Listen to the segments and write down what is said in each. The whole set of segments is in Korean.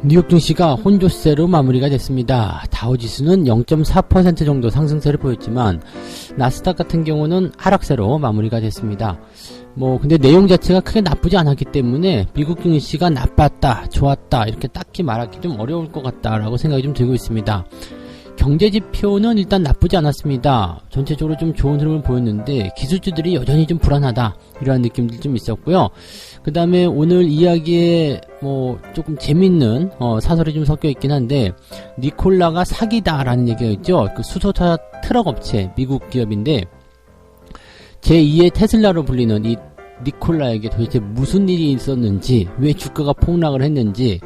뉴욕 증시가 혼조세로 마무리가 됐습니다. 다우지수는 0.4% 정도 상승세를 보였지만 나스닥 같은 경우는 하락세로 마무리가 됐습니다. 근데 내용 자체가 크게 나쁘지 않았기 때문에 미국 증시가 나빴다, 좋았다 이렇게 딱히 말하기 좀 어려울 것 같다라고 생각이 좀 들고 있습니다. 경제지표는 일단 나쁘지 않았습니다. 전체적으로 좀 좋은 흐름을 보였는데 기술주들이 여전히 좀 불안하다 이러한 느낌들 좀 있었고요. 그 다음에 오늘 이야기에 조금 재밌는 사설이 좀 섞여 있긴 한데, 니콜라가 사기다라는 얘기가 있죠. 그 수소차 트럭 업체 미국 기업인데 제2의 테슬라로 불리는 이 니콜라에게 도대체 무슨 일이 있었는지, 왜 주가가 폭락을 했는지,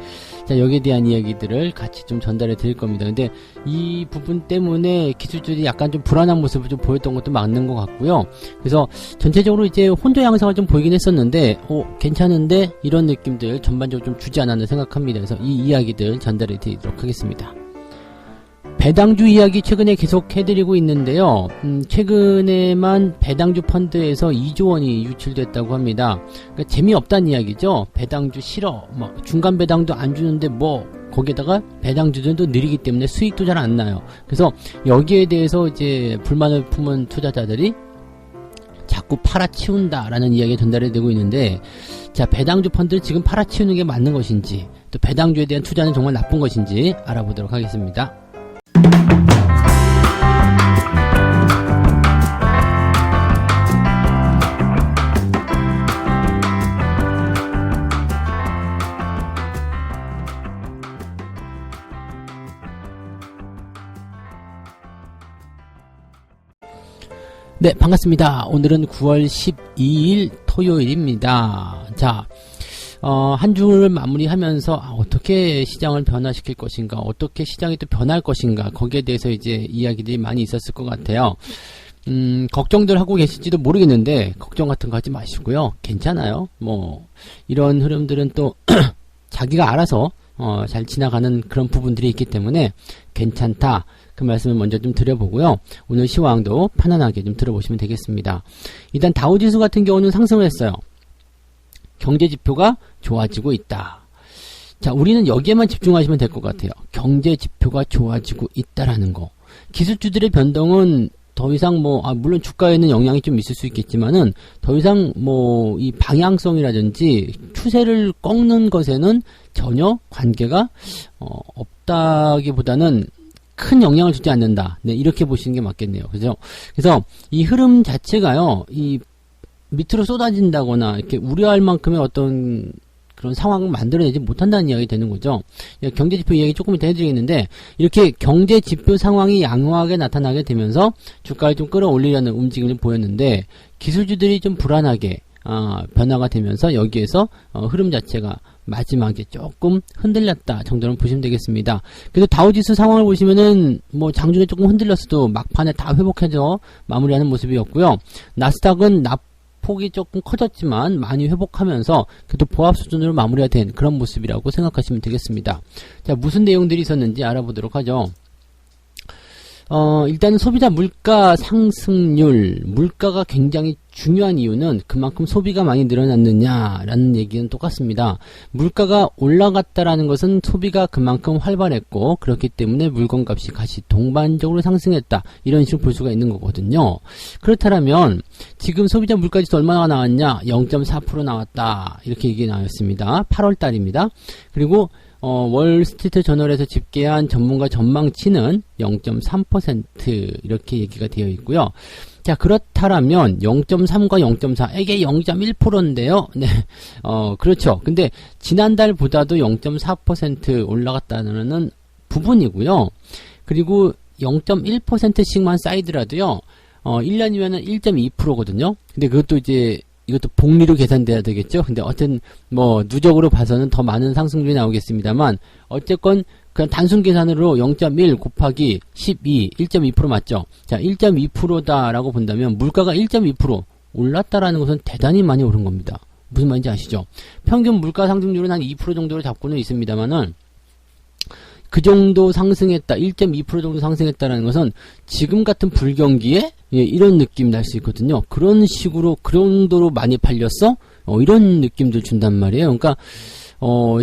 자, 여기에 대한 이야기들을 같이 좀 전달해 드릴 겁니다. 근데 이 부분 때문에 기술주들이 약간 좀 불안한 모습을 좀 보였던 것도 맞는 것 같고요. 그래서 전체적으로 이제 혼조 양상을 좀 보이긴 했었는데, 괜찮은데 이런 느낌들 전반적으로 좀 주지 않았나 생각합니다. 그래서 이 이야기들 전달해 드리도록 하겠습니다. 배당주 이야기 최근에 계속 해드리고 있는데요. 최근에만 배당주 펀드에서 2조 원이 유출됐다고 합니다. 그러니까 재미없다는 이야기죠. 배당주 싫어. 중간 배당도 안 주는데 거기에다가 배당주들도 느리기 때문에 수익도 잘 안 나요. 그래서 여기에 대해서 이제 불만을 품은 투자자들이 자꾸 팔아치운다라는 이야기가 전달이 되고 있는데, 자, 배당주 펀드를 지금 팔아치우는 게 맞는 것인지, 또 배당주에 대한 투자는 정말 나쁜 것인지 알아보도록 하겠습니다. 네, 반갑습니다. 오늘은 9월 12일 토요일입니다. 자, 한 주를 마무리하면서 어떻게 시장을 변화시킬 것인가, 어떻게 시장이 또 변할 것인가, 거기에 대해서 이제 이야기들이 많이 있었을 것 같아요. 걱정들 하고 계실지도 모르겠는데 걱정 같은 거 하지 마시고요. 괜찮아요. 이런 흐름들은 또 자기가 알아서 잘 지나가는 그런 부분들이 있기 때문에 괜찮다. 그 말씀을 먼저 좀 드려보고요. 오늘 시황도 편안하게 좀 들어보시면 되겠습니다. 일단 다우지수 같은 경우는 상승을 했어요. 경제지표가 좋아지고 있다. 자, 우리는 여기에만 집중하시면 될 것 같아요. 경제지표가 좋아지고 있다라는 거. 기술주들의 변동은 더 이상 물론 주가에는 영향이 좀 있을 수 있겠지만은 더 이상 이 방향성이라든지 추세를 꺾는 것에는 전혀 관계가 없다기보다는 큰 영향을 주지 않는다. 네, 이렇게 보시는 게 맞겠네요. 그죠? 그래서 이 흐름 자체가요, 이 밑으로 쏟아진다거나 이렇게 우려할 만큼의 어떤 그런 상황을 만들어내지 못한다는 이야기 되는 거죠. 경제지표 이야기 조금 이따 해드리겠는데, 이렇게 경제지표 상황이 양호하게 나타나게 되면서 주가를 좀 끌어올리려는 움직임을 보였는데, 기술주들이 좀 불안하게 변화가 되면서 여기에서 흐름 자체가 마지막에 조금 흔들렸다 정도는 보시면 되겠습니다. 그래서 다우지수 상황을 보시면은 장중에 조금 흔들렸어도 막판에 다 회복해서 마무리하는 모습이었고요. 나스닥은 폭이 조금 커졌지만 많이 회복하면서 그래도 보합 수준으로 마무리가 된 그런 모습이라고 생각하시면 되겠습니다. 자, 무슨 내용들이 있었는지 알아보도록 하죠. 일단 소비자 물가 상승률, 물가가 굉장히 중요한 이유는 그만큼 소비가 많이 늘어났느냐라는 얘기는 똑같습니다. 물가가 올라갔다라는 것은 소비가 그만큼 활발했고, 그렇기 때문에 물건값이 같이 동반적으로 상승했다, 이런 식으로 볼 수가 있는 거거든요. 그렇다면 지금 소비자 물가지수 얼마나 나왔냐? 0.4% 나왔다, 이렇게 얘기 나왔습니다. 8월 달입니다. 그리고 월스트리트 저널에서 집계한 전문가 전망치는 0.3% 이렇게 얘기가 되어 있고요. 자, 그렇다면 0.3과 0.4, 이게 0.1%인데요. 네, 그렇죠. 근데 지난달보다도 0.4% 올라갔다는 부분이고요. 그리고 0.1%씩만 쌓이더라도요, 1년이면은 1.2%거든요. 근데 이것도 복리로 계산돼야 되겠죠. 근데 어쨌든 누적으로 봐서는 더 많은 상승률이 나오겠습니다만, 어쨌건 그냥 단순 계산으로 0.1 곱하기 12, 1.2% 맞죠? 자, 1.2%다라고 본다면 물가가 1.2% 올랐다라는 것은 대단히 많이 오른 겁니다. 무슨 말인지 아시죠? 평균 물가 상승률은 한 2% 정도로 잡고는 있습니다만은, 그 정도 상승했다, 1.2% 정도 상승했다라는 것은 지금 같은 불경기에 이런 느낌 날 수 있거든요. 그런 식으로, 그런 정도로 많이 팔렸어? 이런 느낌들 준단 말이에요. 그러니까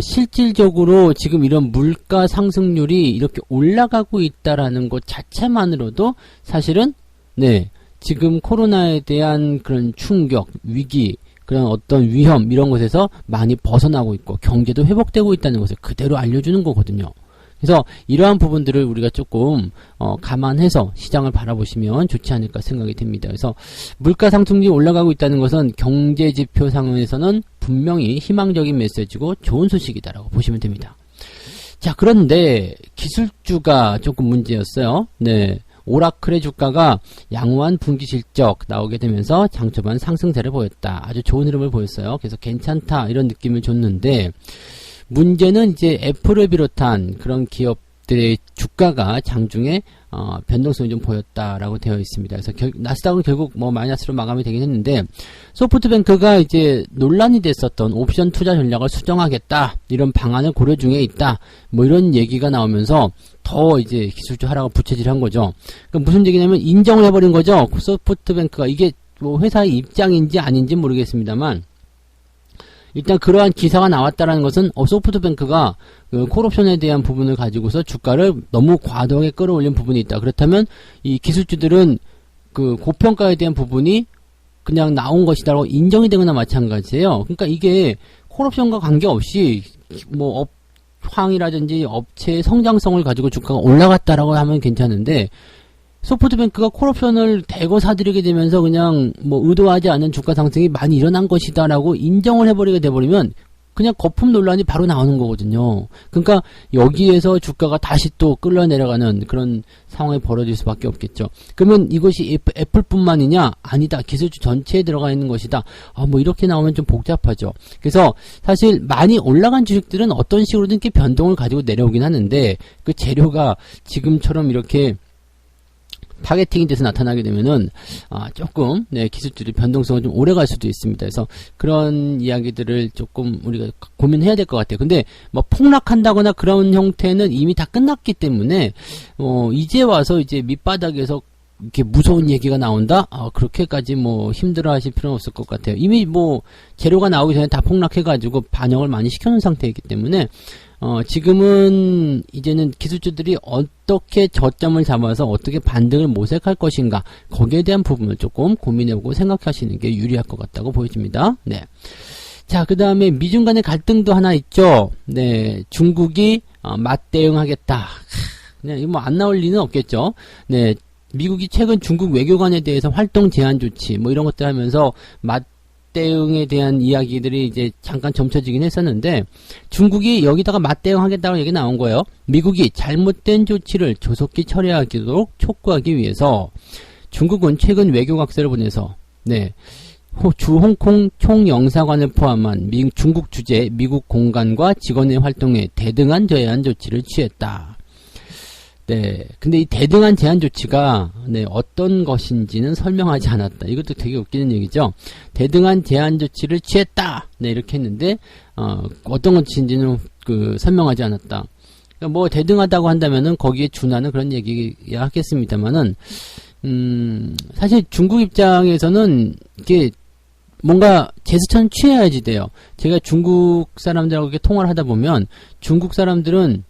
실질적으로 지금 이런 물가 상승률이 이렇게 올라가고 있다라는 것 자체만으로도 사실은, 네, 지금 코로나에 대한 그런 충격, 위기, 그런 어떤 위험, 이런 것에서 많이 벗어나고 있고, 경제도 회복되고 있다는 것을 그대로 알려주는 거거든요. 그래서 이러한 부분들을 우리가 조금 감안해서 시장을 바라보시면 좋지 않을까 생각이 듭니다. 그래서 물가 상승률이 올라가고 있다는 것은 경제 지표 상황에서는 분명히 희망적인 메시지고 좋은 소식이다라고 보시면 됩니다. 자, 그런데 기술주가 조금 문제였어요. 네. 오라클의 주가가 양호한 분기 실적 나오게 되면서 장 초반 상승세를 보였다. 아주 좋은 흐름을 보였어요. 그래서 괜찮다 이런 느낌을 줬는데, 문제는 이제 애플을 비롯한 그런 기업들의 주가가 장중에 변동성이 좀 보였다라고 되어 있습니다. 그래서 나스닥은 결국 뭐 마이너스로 마감이 되긴 했는데, 소프트뱅크가 이제 논란이 됐었던 옵션 투자 전략을 수정하겠다, 이런 방안을 고려 중에 있다, 뭐 이런 얘기가 나오면서 더 이제 기술주 하락을 부채질한 거죠. 그러니까 무슨 얘기냐면 인정을 해버린 거죠. 소프트뱅크가. 이게 뭐 회사의 입장인지 아닌지 모르겠습니다만, 일단 그러한 기사가 나왔다라는 것은 소프트뱅크가 그 콜옵션에 대한 부분을 가지고서 주가를 너무 과도하게 끌어올린 부분이 있다. 그렇다면 이 기술주들은 그 고평가에 대한 부분이 그냥 나온 것이다라고 인정이 되거나 마찬가지예요. 그러니까 이게 콜옵션과 관계없이 뭐 업황이라든지 업체의 성장성을 가지고 주가가 올라갔다라고 하면 괜찮은데, 소프트뱅크가 콜옵션을 대거 사들이게 되면서 그냥 뭐 의도하지 않은 주가 상승이 많이 일어난 것이다라고 인정을 해버리게 돼버리면 그냥 거품 논란이 바로 나오는 거거든요. 그러니까 여기에서 주가가 다시 또 끌려내려가는 그런 상황이 벌어질 수밖에 없겠죠. 그러면 이것이 애플뿐만이냐? 아니다. 기술주 전체에 들어가 있는 것이다. 뭐 이렇게 나오면 좀 복잡하죠. 그래서 사실 많이 올라간 주식들은 어떤 식으로든 이렇게 변동을 가지고 내려오긴 하는데, 그 재료가 지금처럼 이렇게 타겟팅이 돼서 나타나게 되면은 조금 기술주의 변동성은 좀 오래 갈 수도 있습니다. 그래서 그런 이야기들을 조금 우리가 고민해야 될 것 같아요. 근데 뭐 폭락한다거나 그런 형태는 이미 다 끝났기 때문에 이제 와서 이제 밑바닥에서 이렇게 무서운 얘기가 나온다? 그렇게까지 뭐 힘들어 하실 필요는 없을 것 같아요. 이미 뭐 재료가 나오기 전에 다 폭락해가지고 반영을 많이 시켜놓은 상태이기 때문에 지금은 이제는 기술주들이 어떻게 저점을 잡아서 어떻게 반등을 모색할 것인가, 거기에 대한 부분을 조금 고민해보고 생각하시는 게 유리할 것 같다고 보여집니다. 네. 자, 그 다음에 미중 간의 갈등도 하나 있죠. 네. 중국이 맞대응하겠다. 그냥 이거 뭐 안 나올 리는 없겠죠. 네. 미국이 최근 중국 외교관에 대해서 활동 제한 조치 뭐 이런 것들 하면서 맞대응에 대한 이야기들이 이제 잠깐 점쳐지긴 했었는데, 중국이 여기다가 맞대응하겠다고 얘기 나온 거예요. 미국이 잘못된 조치를 조속히 처리하도록 촉구하기 위해서 중국은 최근 외교각서를 보내서 주 홍콩 총영사관을 포함한 중국 주재 미국 공간과 직원의 활동에 대등한 제한 조치를 취했다. 네. 근데 이 대등한 제한 조치가, 어떤 것인지는 설명하지 않았다. 이것도 되게 웃기는 얘기죠. 대등한 제한 조치를 취했다! 네, 이렇게 했는데, 어떤 것인지는 설명하지 않았다. 그러니까 뭐, 대등하다고 한다면은 거기에 준하는 그런 얘기야 하겠습니다만은, 사실 중국 입장에서는 이게 뭔가 제스처는 취해야지 돼요. 제가 중국 사람들하고 이렇게 통화를 하다 보면, 중국 사람들은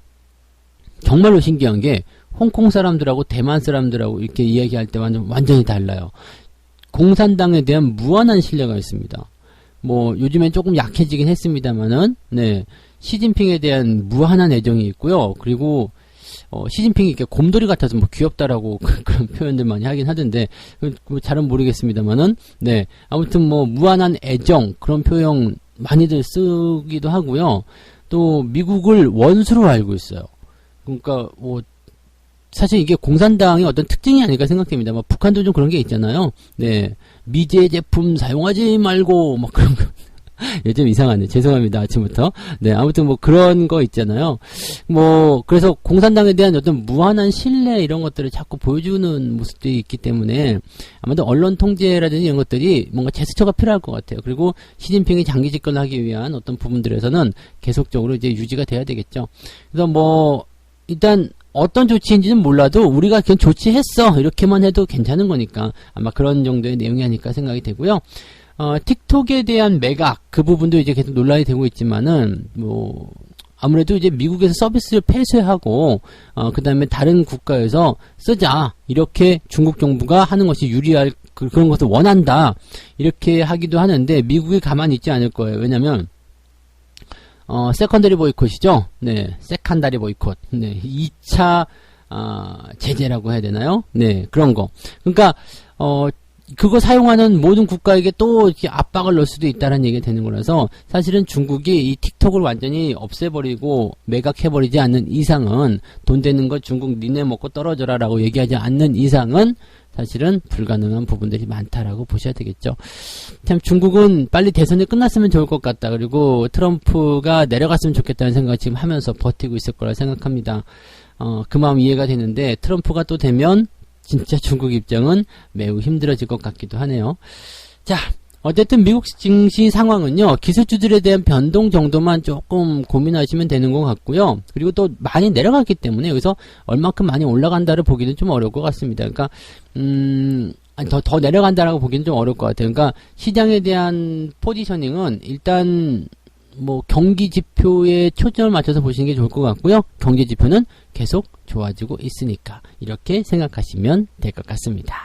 정말로 신기한 게 홍콩 사람들하고 대만 사람들하고 이렇게 이야기할 때 완전히 달라요. 공산당에 대한 무한한 신뢰가 있습니다. 뭐 요즘엔 조금 약해지긴 했습니다만은 시진핑에 대한 무한한 애정이 있고요. 그리고 시진핑이 이렇게 곰돌이 같아서 뭐 귀엽다라고 그런 표현들 많이 하긴 하던데 잘은 모르겠습니다만은 아무튼 뭐 무한한 애정 그런 표현 많이들 쓰기도 하고요. 또 미국을 원수로 알고 있어요. 그러니까 뭐 사실 이게 공산당의 어떤 특징이 아닐까 생각됩니다. 뭐 북한도 좀 그런 게 있잖아요. 미제 제품 사용하지 말고 막 그런 거. 좀 이상하네. 죄송합니다. 아침부터. 아무튼 뭐 그런 거 있잖아요. 뭐 그래서 공산당에 대한 어떤 무한한 신뢰 이런 것들을 자꾸 보여주는 모습들이 있기 때문에 아마도 언론 통제라든지 이런 것들이 뭔가 제스처가 필요할 것 같아요. 그리고 시진핑이 장기 집권을 하기 위한 어떤 부분들에서는 계속적으로 이제 유지가 돼야 되겠죠. 그래서 뭐 일단 어떤 조치인지는 몰라도 우리가 그냥 조치했어 이렇게만 해도 괜찮은 거니까 아마 그런 정도의 내용이 아닐까 생각이 되고요. 틱톡에 대한 매각, 그 부분도 이제 계속 논란이 되고 있지만은, 뭐, 아무래도 이제 미국에서 서비스를 폐쇄하고, 그 다음에 다른 국가에서 쓰자. 이렇게 중국 정부가 하는 것이 유리할, 그런 것을 원한다. 이렇게 하기도 하는데, 미국이 가만히 있지 않을 거예요. 왜냐면, 세컨더리 보이콧이죠? 네, 세컨다리 보이콧. 네, 2차, 제재라고 해야 되나요? 네, 그런 거. 그러니까, 그거 사용하는 모든 국가에게 또 이렇게 압박을 넣을 수도 있다는 얘기가 되는 거라서 사실은 중국이 이 틱톡을 완전히 없애버리고 매각해버리지 않는 이상은 돈 되는 거 중국 니네 먹고 떨어져라 라고 얘기하지 않는 이상은 사실은 불가능한 부분들이 많다라고 보셔야 되겠죠. 참 중국은 빨리 대선이 끝났으면 좋을 것 같다. 그리고 트럼프가 내려갔으면 좋겠다는 생각을 지금 하면서 버티고 있을 거라 생각합니다. 그 마음 이해가 되는데 트럼프가 또 되면 진짜 중국 입장은 매우 힘들어질 것 같기도 하네요. 자, 어쨌든 미국 증시 상황은요, 기술주들에 대한 변동 정도만 조금 고민하시면 되는 것 같고요. 그리고 또 많이 내려갔기 때문에 여기서 얼만큼 많이 올라간다를 보기는 좀 어려울 것 같습니다. 그러니까, 더 내려간다라고 보기는 좀 어려울 것 같아요. 그러니까 시장에 대한 포지셔닝은 일단 뭐 경기 지표에 초점을 맞춰서 보시는 게 좋을 것 같고요. 경제 지표는 계속 좋아지고 있으니까 이렇게 생각하시면 될 것 같습니다.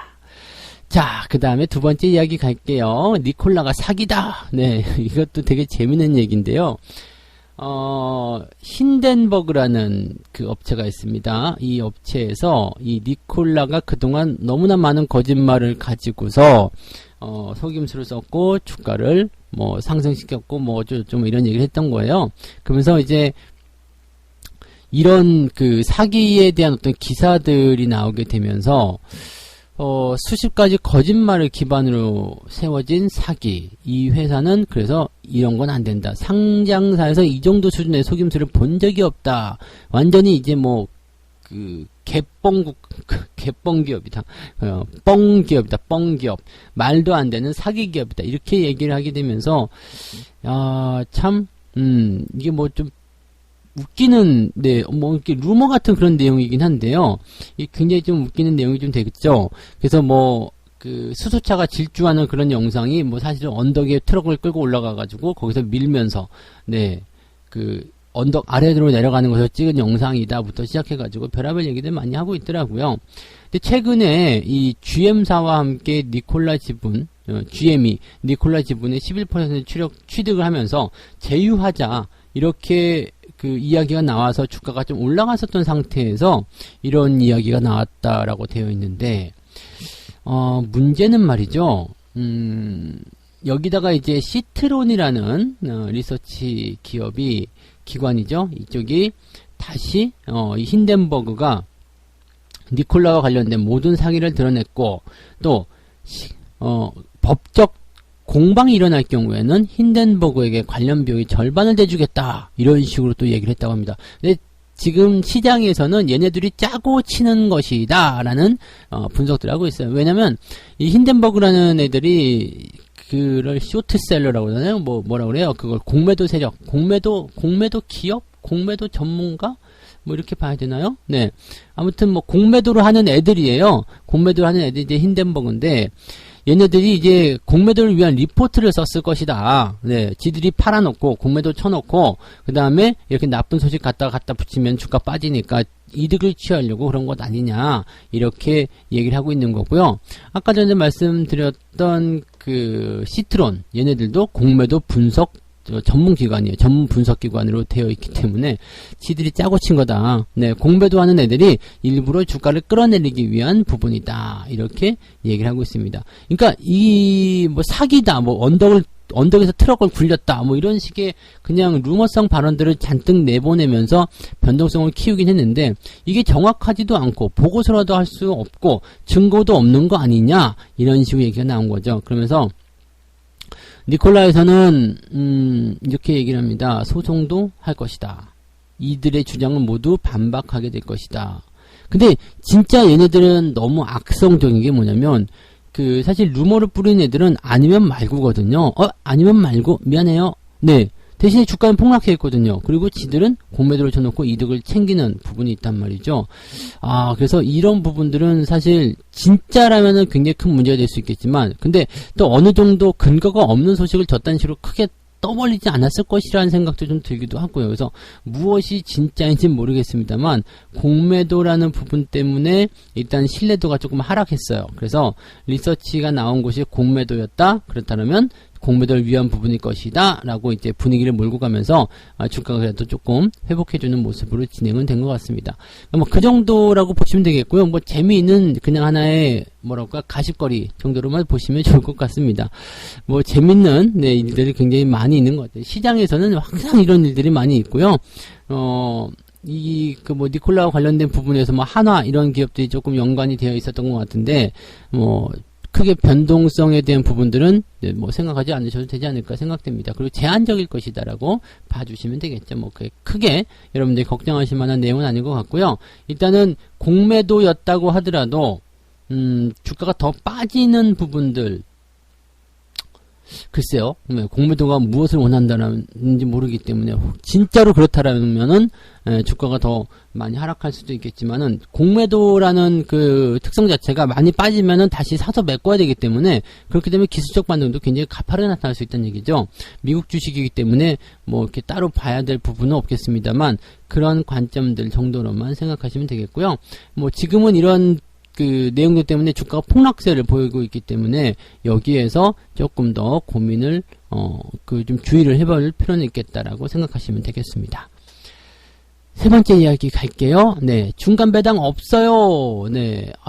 자, 그 다음에 두 번째 이야기 갈게요. 니콜라가 사기다. 네, 이것도 되게 재밌는 얘기인데요. 힌덴버그라는 그 업체가 있습니다. 이 업체에서 이 니콜라가 그동안 너무나 많은 거짓말을 가지고서 속임수를 썼고 주가를 뭐 상승시켰고 뭐 어쩌고저쩌고 이런 얘기를 했던 거예요. 그러면서 이제 이런 그 사기에 대한 어떤 기사들이 나오게 되면서 수십 가지 거짓말을 기반으로 세워진 사기. 이 회사는 그래서 이런 건 안 된다. 상장사에서 이 정도 수준의 속임수를 본 적이 없다. 완전히 이제 뭐 그 개뻥기업이다. 뻥기업이다. 뻥기업. 말도 안 되는 사기기업이다. 이렇게 얘기를 하게 되면서 참 이게 뭐 좀 웃기는, 네, 뭐, 이렇게 루머 같은 그런 내용이긴 한데요. 이 굉장히 좀 웃기는 내용이 좀 되겠죠. 그래서 뭐, 그, 수소차가 질주하는 그런 영상이 뭐 사실은 언덕에 트럭을 끌고 올라가가지고 거기서 밀면서, 네, 그, 언덕 아래로 내려가는 것을 찍은 영상이다부터 시작해가지고 별의별 얘기들 많이 하고 있더라고요. 근데 최근에 이 GM사와 함께 니콜라 지분, GM이 니콜라 지분의 11% 취득을 하면서 제휴하자, 이렇게 그 이야기가 나와서 주가가 좀 올라갔었던 상태에서 이런 이야기가 나왔다라고 되어 있는데, 문제는 말이죠. 여기다가 이제 시트론이라는 리서치 기관이죠. 이쪽이 다시 이 힌덴버그가 니콜라와 관련된 모든 사기를 드러냈고 또 법적 공방이 일어날 경우에는 힌덴버그에게 관련 비용의 절반을 대주겠다. 이런 식으로 또 얘기를 했다고 합니다. 근데 지금 시장에서는 얘네들이 짜고 치는 것이다. 라는 분석들을 하고 있어요. 왜냐면 이 힌덴버그라는 애들이 그걸 쇼트셀러라고 하나요? 뭐라 그래요? 그걸 공매도 세력, 공매도 기업, 공매도 전문가? 뭐 이렇게 봐야 되나요? 네. 아무튼 뭐 공매도를 하는 애들이에요. 공매도를 하는 애들이 이제 힌덴버그인데 얘네들이 이제 공매도를 위한 리포트를 썼을 것이다. 네. 지들이 팔아놓고 공매도 쳐놓고 그 다음에 이렇게 나쁜 소식 갖다 붙이면 주가 빠지니까 이득을 취하려고 그런 것 아니냐 이렇게 얘기를 하고 있는 거고요. 아까 전에 말씀드렸던 그 시트론 얘네들도 공매도 분석 전문기관이에요. 전문 분석기관으로 되어 있기 때문에 지들이 짜고 친 거다. 네, 공매도 하는 애들이 일부러 주가를 끌어내리기 위한 부분이다. 이렇게 얘기를 하고 있습니다. 그러니까 이 뭐 사기다, 뭐 언덕에서 트럭을 굴렸다, 뭐 이런 식의 그냥 루머성 발언들을 잔뜩 내보내면서 변동성을 키우긴 했는데 이게 정확하지도 않고 보고서라도 할 수 없고 증거도 없는 거 아니냐 이런 식으로 얘기가 나온 거죠. 그러면서 니콜라에서는 이렇게 얘기를 합니다. 소송도 할 것이다. 이들의 주장은 모두 반박하게 될 것이다. 근데 진짜 얘네들은 너무 악성적인 게 뭐냐면 사실 루머를 뿌리는 애들은 아니면 말고거든요. 아니면 말고 미안해요. 네, 대신에 주가는 폭락해 있거든요. 그리고 지들은 공매도를 쳐놓고 이득을 챙기는 부분이 있단 말이죠. 그래서 이런 부분들은 사실 진짜라면은 굉장히 큰 문제가 될 수 있겠지만, 근데 또 어느 정도 근거가 없는 소식을 저딴 식으로 크게 떠벌리지 않았을 것이라는 생각도 좀 들기도 하고요. 그래서 무엇이 진짜인지는 모르겠습니다만 공매도라는 부분 때문에 일단 신뢰도가 조금 하락했어요. 그래서 리서치가 나온 곳이 공매도였다. 그렇다면 공매도를 위한 부분일 것이다 라고 이제 분위기를 몰고 가면서 주가가 그래도 조금 회복해주는 모습으로 진행은 된 것 같습니다. 뭐 그 정도라고 보시면 되겠고요. 뭐 재미있는 그냥 하나의 뭐랄까 가십거리 정도로만 보시면 좋을 것 같습니다. 뭐 재밌는 일들이 굉장히 많이 있는 것 같아요. 시장에서는 항상 이런 일들이 많이 있고요. 니콜라와 관련된 부분에서 뭐 한화 이런 기업들이 조금 연관이 되어 있었던 것 같은데 크게 변동성에 대한 부분들은 뭐 생각하지 않으셔도 되지 않을까 생각됩니다. 그리고 제한적일 것이다라고 봐주시면 되겠죠. 뭐 크게 여러분들이 걱정하실 만한 내용은 아닌 것 같고요. 일단은 공매도였다고 하더라도 주가가 더 빠지는 부분들, 글쎄요, 공매도가 무엇을 원한다는지 모르기 때문에 진짜로 그렇다라면은 주가가 더 많이 하락할 수도 있겠지만은 공매도라는 그 특성 자체가 많이 빠지면은 다시 사서 메꿔야 되기 때문에 그렇게 되면 기술적 반등도 굉장히 가파르게 나타날 수 있다는 얘기죠. 미국 주식이기 때문에 뭐 이렇게 따로 봐야 될 부분은 없겠습니다만 그런 관점들 정도로만 생각하시면 되겠고요. 뭐 지금은 이런 그 내용들 때문에 주가가 폭락세를 보이고 있기 때문에 여기에서 조금 더 고민을 좀 주의를 해볼 필요는 있겠다라고 생각하시면 되겠습니다. 세 번째 이야기 갈게요. 중간 배당 없어요.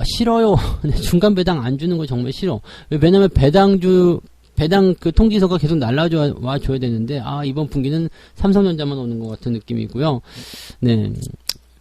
싫어요. 중간 배당 안 주는 거 정말 싫어. 왜냐면 배당 그 통지서가 계속 날라와 줘야 되는데 이번 분기는 삼성전자만 오는 것 같은 느낌이고요.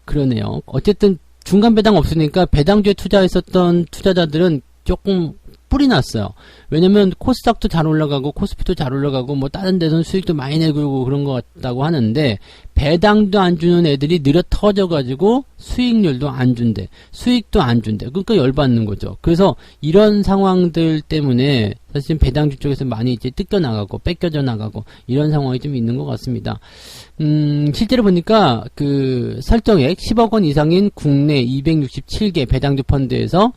그러네요. 어쨌든 중간 배당 없으니까 배당주에 투자했었던 투자자들은 조금 뿔이 났어요. 왜냐면 코스닥도 잘 올라가고 코스피도 잘 올라가고 뭐 다른 데서는 수익도 많이 내고 그런 것 같다고 하는데 배당도 안 주는 애들이 느려 터져가지고 수익률도 안 준대. 수익도 안 준대. 그러니까 열받는 거죠. 그래서 이런 상황들 때문에 사실 배당주 쪽에서 많이 이제 뜯겨나가고 뺏겨져 나가고 이런 상황이 좀 있는 것 같습니다. 실제로 보니까 그 설정액 10억 원 이상인 국내 267개 배당주 펀드에서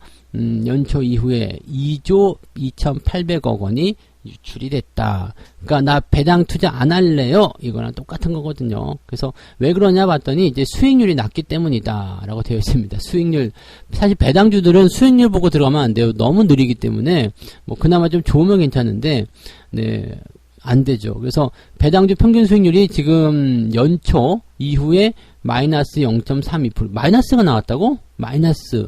연초 이후에 2조 2,800억 원이 유출이 됐다. 그러니까 나 배당 투자 안 할래요. 이거랑 똑같은 거거든요. 그래서 왜 그러냐 봤더니 이제 수익률이 낮기 때문이다 라고 되어 있습니다. 수익률, 사실 배당주들은 수익률 보고 들어가면 안 돼요. 너무 느리기 때문에 뭐 그나마 좀 좋으면 괜찮은데 안 되죠. 그래서 배당주 평균 수익률이 지금 연초 이후에 마이너스 0.32%. 마이너스가 나왔다고? 마이너스.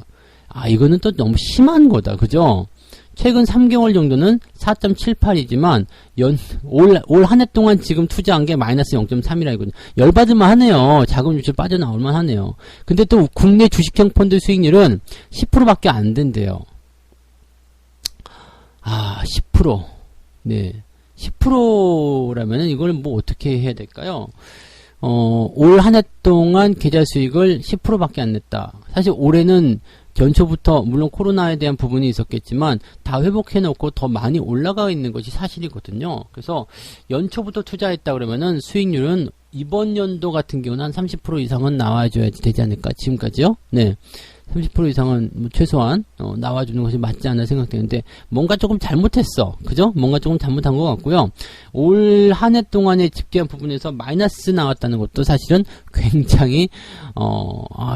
이거는 또 너무 심한 거다. 그죠? 최근 3개월 정도는 4.78이지만 올 한 해 동안 지금 투자한 게 마이너스 0.3이라 이거든요. 열받을만 하네요. 자금 유출 빠져나올만 하네요. 근데 또 국내 주식형 펀드 수익률은 10%밖에 안 된대요. 10%. 10%라면은 이걸 뭐 어떻게 해야 될까요? 올 한 해 동안 계좌 수익을 10%밖에 안 냈다. 사실 올해는 연초부터 물론 코로나에 대한 부분이 있었겠지만 다 회복해놓고 더 많이 올라가 있는 것이 사실이거든요. 그래서 연초부터 투자했다 그러면은 수익률은 이번 연도 같은 경우는 한 30% 이상은 나와줘야 되지 않을까 지금까지요? 30% 이상은 뭐 최소한 나와주는 것이 맞지 않나 생각되는데 뭔가 조금 잘못했어. 그죠? 뭔가 조금 잘못한 것 같고요. 올 한 해 동안에 집계한 부분에서 마이너스 나왔다는 것도 사실은 굉장히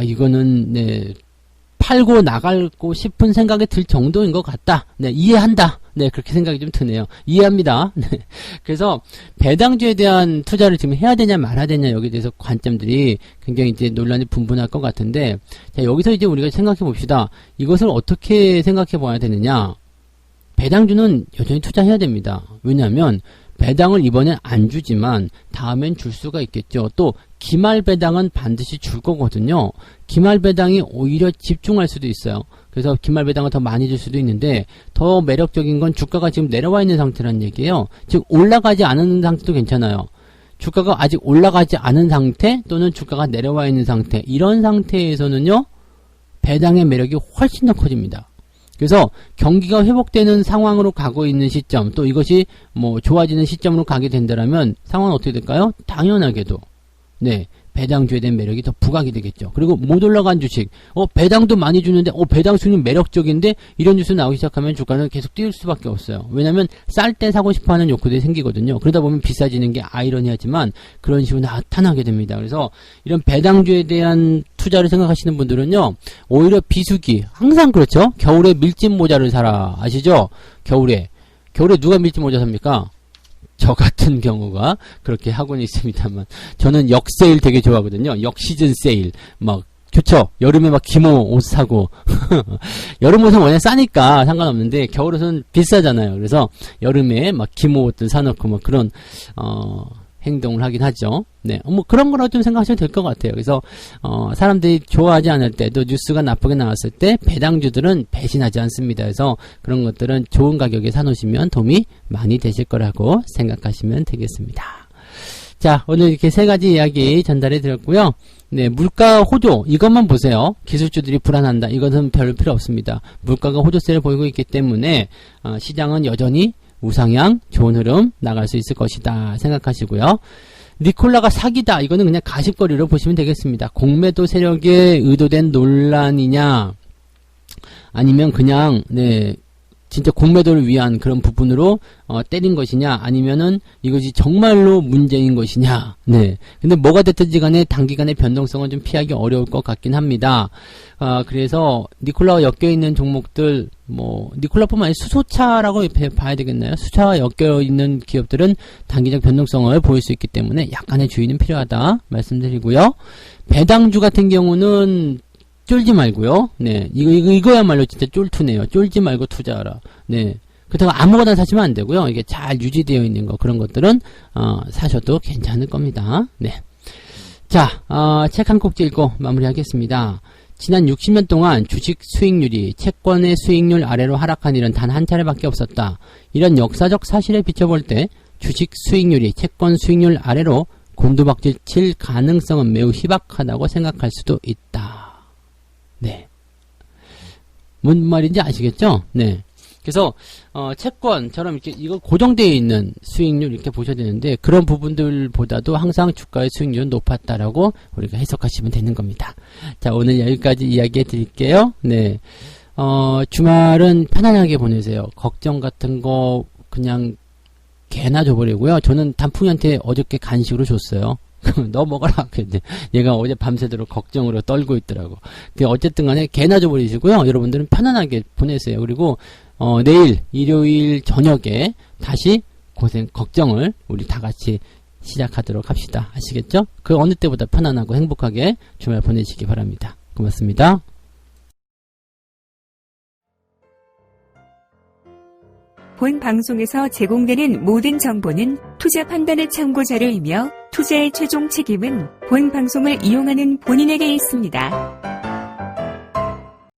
이거는 팔고 나가고 싶은 생각이 들 정도인 것 같다. 이해한다. 그렇게 생각이 좀 드네요. 이해합니다. 그래서 배당주에 대한 투자를 지금 해야 되냐 말아야 되냐 여기에 대해서 관점들이 굉장히 이제 논란이 분분할 것 같은데 자, 여기서 이제 우리가 생각해 봅시다. 이것을 어떻게 생각해 봐야 되느냐. 배당주는 여전히 투자해야 됩니다. 왜냐하면 배당을 이번엔 안 주지만 다음엔 줄 수가 있겠죠. 또 기말 배당은 반드시 줄 거거든요. 기말 배당이 오히려 집중할 수도 있어요. 그래서 기말 배당을 더 많이 줄 수도 있는데 더 매력적인 건 주가가 지금 내려와 있는 상태란 얘기예요. 즉 올라가지 않은 상태도 괜찮아요. 주가가 아직 올라가지 않은 상태 또는 주가가 내려와 있는 상태 이런 상태에서는요. 배당의 매력이 훨씬 더 커집니다. 그래서 경기가 회복되는 상황으로 가고 있는 시점, 또 이것이 뭐 좋아지는 시점으로 가게 된다라면 상황은 어떻게 될까요? 당연하게도 네, 배당주에 대한 매력이 더 부각이 되겠죠. 그리고 못 올라간 주식, 배당도 많이 주는데, 배당 수익률 매력적인데, 이런 뉴스 나오기 시작하면 주가는 계속 띄울 수밖에 없어요. 왜냐면, 쌀 때 사고 싶어 하는 욕구들이 생기거든요. 그러다 보면 비싸지는 게 아이러니하지만, 그런 식으로 나타나게 됩니다. 그래서, 이런 배당주에 대한 투자를 생각하시는 분들은요, 오히려 비수기, 항상 그렇죠? 겨울에 밀짚 모자를 사라. 아시죠? 겨울에 누가 밀짚 모자 삽니까? 저 같은 경우가 그렇게 하고는 있습니다만, 저는 역세일 되게 좋아하거든요. 역시즌 세일. 막, 좋죠? 여름에 막 기모 옷 사고. 여름 옷은 원래 싸니까 상관없는데, 겨울 옷은 비싸잖아요. 그래서 여름에 막 기모 옷들 사놓고 막 그런, 행동을 하긴 하죠. 네. 뭐 그런 거라고 좀 생각하시면 될 것 같아요. 그래서, 사람들이 좋아하지 않을 때, 또 뉴스가 나쁘게 나왔을 때, 배당주들은 배신하지 않습니다. 그래서 그런 것들은 좋은 가격에 사놓으시면 도움이 많이 되실 거라고 생각하시면 되겠습니다. 자, 오늘 이렇게 세 가지 이야기 전달해 드렸고요. 네, 물가 호조, 이것만 보세요. 기술주들이 불안한다. 이것은 별 필요 없습니다. 물가가 호조세를 보이고 있기 때문에, 시장은 여전히 우상향, 좋은 흐름 나갈 수 있을 것이다 생각하시고요. 니콜라가 사기다. 이거는 그냥 가십거리로 보시면 되겠습니다. 공매도 세력의 의도된 논란이냐, 아니면 그냥 네 진짜 공매도를 위한 그런 부분으로 때린 것이냐, 아니면은 이것이 정말로 문제인 것이냐. 네. 근데 뭐가 됐든지 간에 단기간의 변동성은 좀 피하기 어려울 것 같긴 합니다. 그래서 니콜라와 엮여있는 종목들, 니콜라뿐만 아니라 수소차라고 봐야 되겠나요? 수소차와 엮여있는 기업들은 단기적 변동성을 보일 수 있기 때문에 약간의 주의는 필요하다 말씀드리고요. 배당주 같은 경우는 쫄지 말고요. 네. 이거야말로 진짜 쫄투네요. 쫄지 말고 투자하라. 네. 그렇다고 아무거나 사시면 안 되고요. 이게 잘 유지되어 있는 거, 그런 것들은, 사셔도 괜찮을 겁니다. 네. 자, 책 한 꼭지 읽고 마무리하겠습니다. 지난 60년 동안 주식 수익률이 채권의 수익률 아래로 하락한 일은 단 한 차례밖에 없었다. 이런 역사적 사실에 비춰볼 때 주식 수익률이 채권 수익률 아래로 곤두박질 가능성은 매우 희박하다고 생각할 수도 있다. 네. 뭔 말인지 아시겠죠? 네. 그래서, 채권처럼 이렇게, 이거 고정되어 있는 수익률 이렇게 보셔야 되는데, 그런 부분들보다도 항상 주가의 수익률은 높았다라고 우리가 해석하시면 되는 겁니다. 자, 오늘 여기까지 이야기해 드릴게요. 네. 주말은 편안하게 보내세요. 걱정 같은 거 그냥 개나 줘버리고요. 저는 단풍이한테 어저께 간식으로 줬어요. 너 먹어라. 근데 얘가 어제 밤새도록 걱정으로 떨고 있더라고. 어쨌든 간에 개나 줘버리시고요. 여러분들은 편안하게 보내세요. 그리고 내일 일요일 저녁에 다시 걱정을 우리 다 같이 시작하도록 합시다. 아시겠죠? 그 어느 때보다 편안하고 행복하게 주말 보내시기 바랍니다. 고맙습니다. 본 방송에서 제공되는 모든 정보는 투자 판단의 참고 자료이며 투자의 최종 책임은 본 방송을 이용하는 본인에게 있습니다.